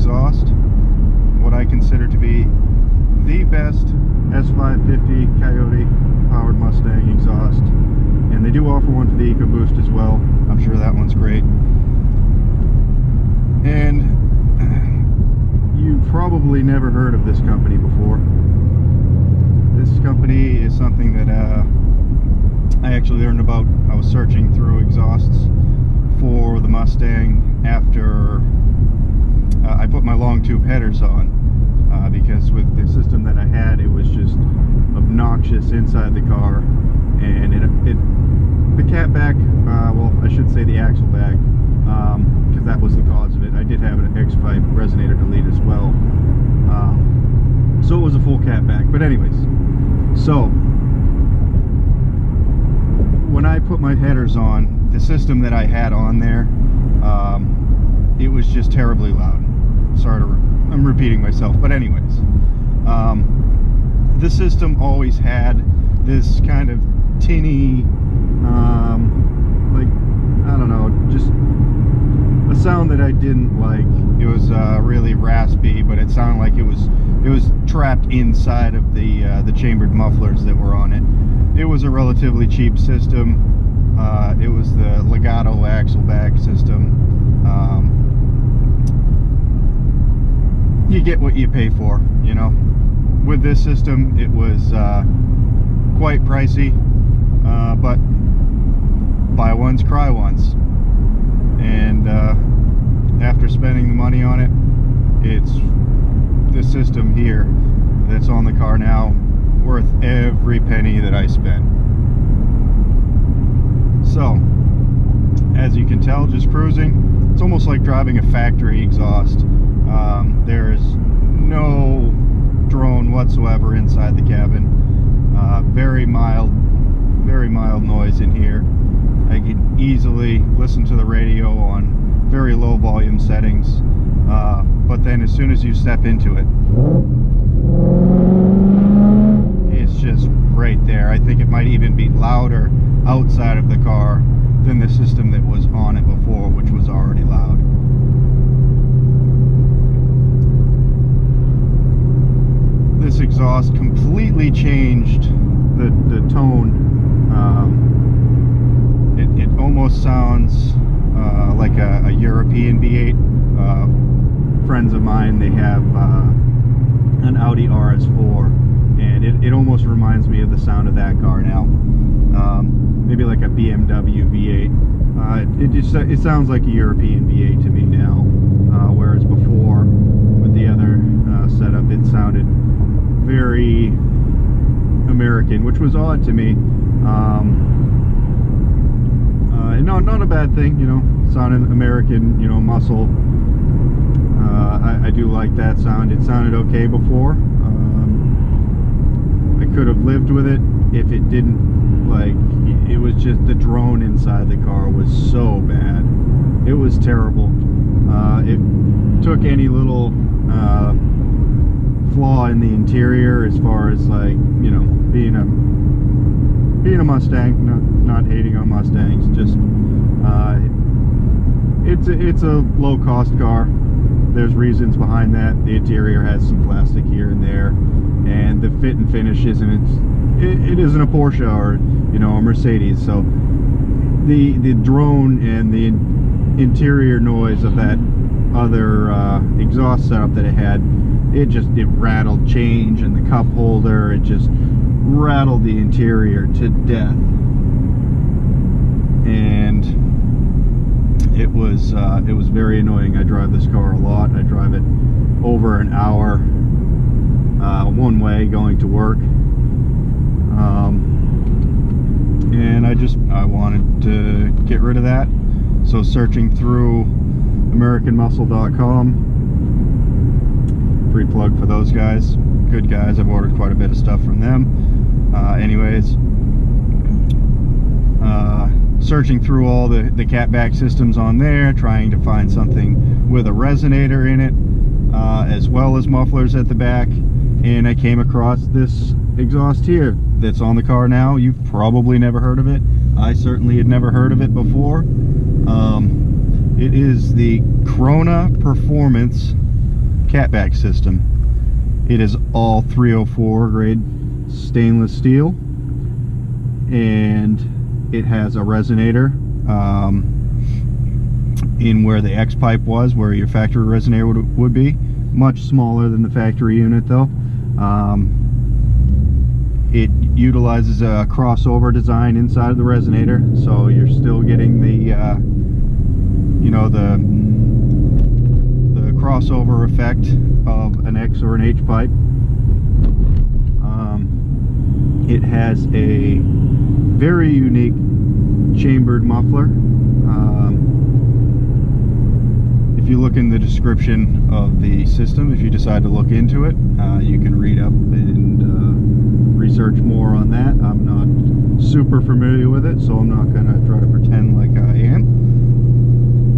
exhaust, what I consider to be the best S550 Coyote powered Mustang exhaust. And they do offer one for the EcoBoost as well. I'm sure that one's great. And you've probably never heard of this company before. This company is something that I actually learned about. I was searching through exhausts for the Mustang after I put my long tube headers on, because with the system that I had, it was just obnoxious inside the car, and the cat back, well, I should say the axle back, because that was the cause of it. I did have an X-pipe resonator delete as well, so it was a full cat back. But anyways, so when I put my headers on, the system that I had on there, it was just terribly loud. Sorry, I'm repeating myself, but anyways, the system always had this kind of tinny, like, I don't know, just a sound that I didn't like. It was really raspy, but it sounded like it was trapped inside of the chambered mufflers that were on it. It was a relatively cheap system. It was the Legato axle back system. You get what you pay for, you know. With this system, it was quite pricey, but buy once, cry once. And after spending the money on it, it's the system here that's on the car now worth every penny that I spent. So, as you can tell, just cruising, it's almost like driving a factory exhaust. There is no drone whatsoever inside the cabin. Very mild noise in here. I can easily listen to the radio on very low volume settings, but then as soon as you step into it, it's just right there. I think it might even be louder outside of the car than the system that was on it before, which was already loud. This exhaust completely changed the tone. It almost sounds like a European V8. Friends of mine, they have an Audi RS4, and it almost reminds me of the sound of that car now. Maybe like a BMW V8. It sounds like a European V8 to me now, whereas before with the other setup, it sounded very American, which was odd to me. No, not a bad thing, you know, sounding American, you know, muscle. I do like that sound. It sounded okay before. I could have lived with it if it didn't, like, it was just the drone inside the car was so bad. It was terrible. It took any little flaw in the interior, as far as, like, you know, being a Mustang, not hating on Mustangs, just it's a low-cost car. There's reasons behind that. The interior has some plastic here and there, and the fit and finish it isn't a Porsche or, you know, a Mercedes. So the drone and the interior noise of that other exhaust setup that it had, it rattled change and the cup holder. It just rattled the interior to death, and it was very annoying. I drive this car a lot. I drive it over an hour one way going to work, and I wanted to get rid of that. So searching through AmericanMuscle.com, free plug for those guys, good guys. I've ordered quite a bit of stuff from them. Anyways, searching through all the catback systems on there, trying to find something with a resonator in it, as well as mufflers at the back, and I came across this exhaust here that's on the car now. You've probably never heard of it. I certainly had never heard of it before. It is the Krona Performance catback system. It is all 304 grade stainless steel, and it has a resonator in where the X pipe was, where your factory resonator would be. Much smaller than the factory unit though. It utilizes a crossover design inside of the resonator, so you're still getting the you know, the crossover effect of an X or an H pipe. It has a very unique chambered muffler. If you look in the description of the system, if you decide to look into it, you can read up and research more on that. I'm not super familiar with it, so I'm not going to try to pretend like I am.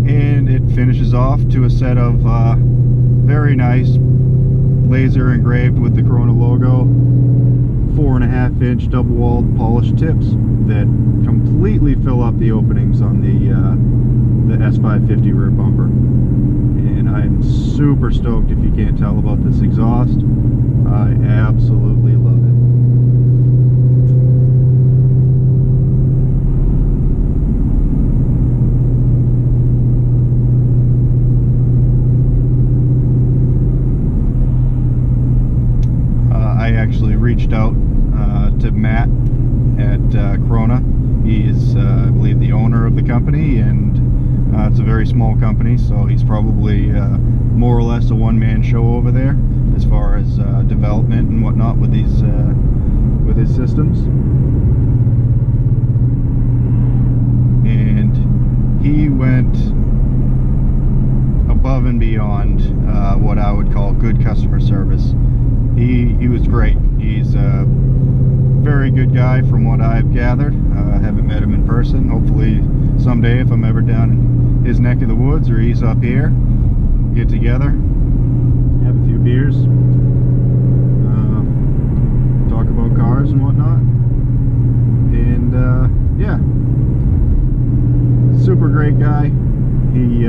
And it finishes off to a set of very nice laser engraved with the Krona logo 4.5-inch double-walled polished tips that completely fill up the openings on the S550 rear bumper. And I'm super stoked, if you can't tell, about this exhaust. I absolutely love it. I actually reached out to Matt at Krona. He is, I believe, the owner of the company, and it's a very small company, so he's probably more or less a one-man show over there as far as development and whatnot with these with his systems. And he went above and beyond what I would call good customer service. He was great. He's a very good guy from what I've gathered. I haven't met him in person. Hopefully someday, if I'm ever down in his neck of the woods or he's up here, get together, have a few beers, talk about cars and whatnot. And yeah, super great guy. He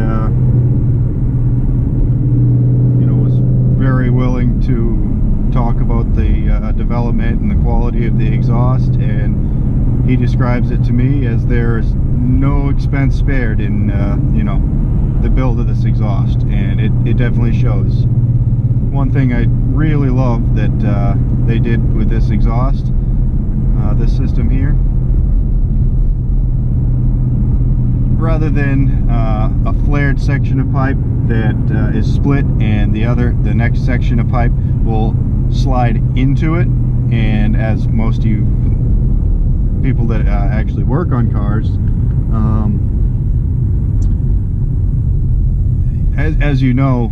you know, was very willing to talk about the development and the quality of the exhaust, and he describes it to me as there's no expense spared in you know, the build of this exhaust, and it definitely shows. One thing I really love that they did with this exhaust, this system here, rather than a flared section of pipe that is split and the next section of pipe will slide into it, and as most of you people that actually work on cars, as you know,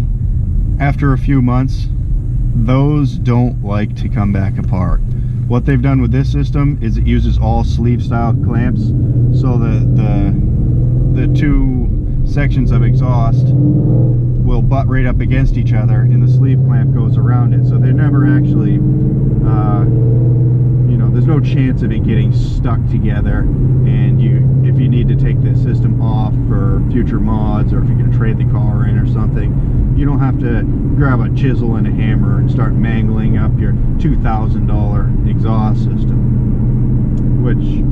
after a few months, those don't like to come back apart. What they've done with this system is it uses all sleeve style clamps, so the two sections of exhaust will butt right up against each other, and the sleeve clamp goes around it, so they're never actually you know, there's no chance of it getting stuck together, and if you need to take the system off for future mods, or if you're going to trade the car in or something, you don't have to grab a chisel and a hammer and start mangling up your $2,000 exhaust system, which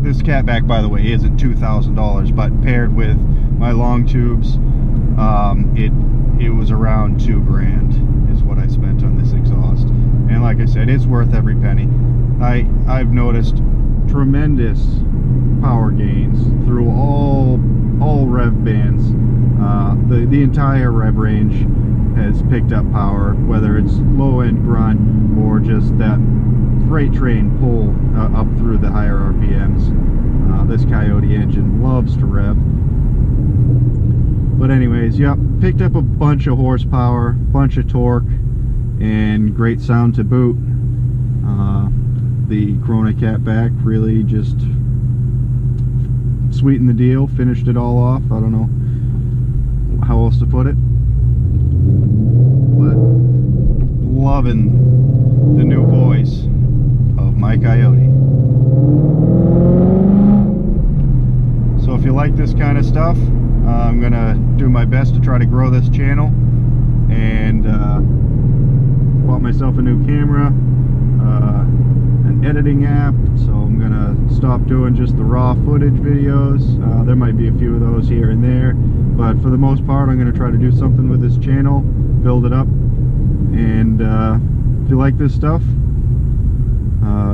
this catback, by the way, isn't $2,000, but paired with my long tubes, it was around $2,000 is what I spent on this exhaust. And like I said, it's worth every penny. I've noticed tremendous power gains through all rev bands. The entire rev range has picked up power, whether it's low end grunt or just that freight train pull up through the higher RPMs. This Coyote engine loves to rev. But anyways, yep, picked up a bunch of horsepower, bunch of torque, and great sound to boot. The Krona catback really just sweetened the deal, finished it all off. I don't know how else to put it, but loving the new voice of my Coyote. So if you like this kind of stuff, I'm gonna do my best to try to grow this channel and bought myself a new camera, an editing app, so I'm gonna stop doing just the raw footage videos. There might be a few of those here and there, but for the most part I'm gonna try to do something with this channel, build it up, and if you like this stuff,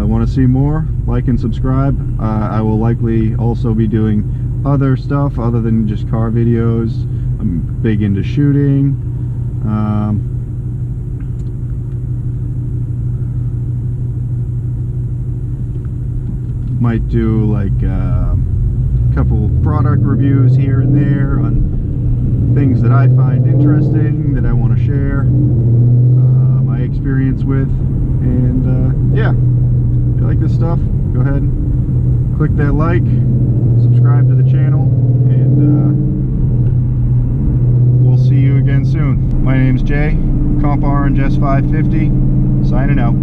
want to see more, like and subscribe. I will likely also be doing other stuff other than just car videos. I'm big into shooting. Might do like a couple product reviews here and there on things that I find interesting that I want to share my experience with. And yeah, if you like this stuff, go ahead and click that like, subscribe to the channel, and we'll see you again soon. My name's Jay, Comp Orange S550, signing out.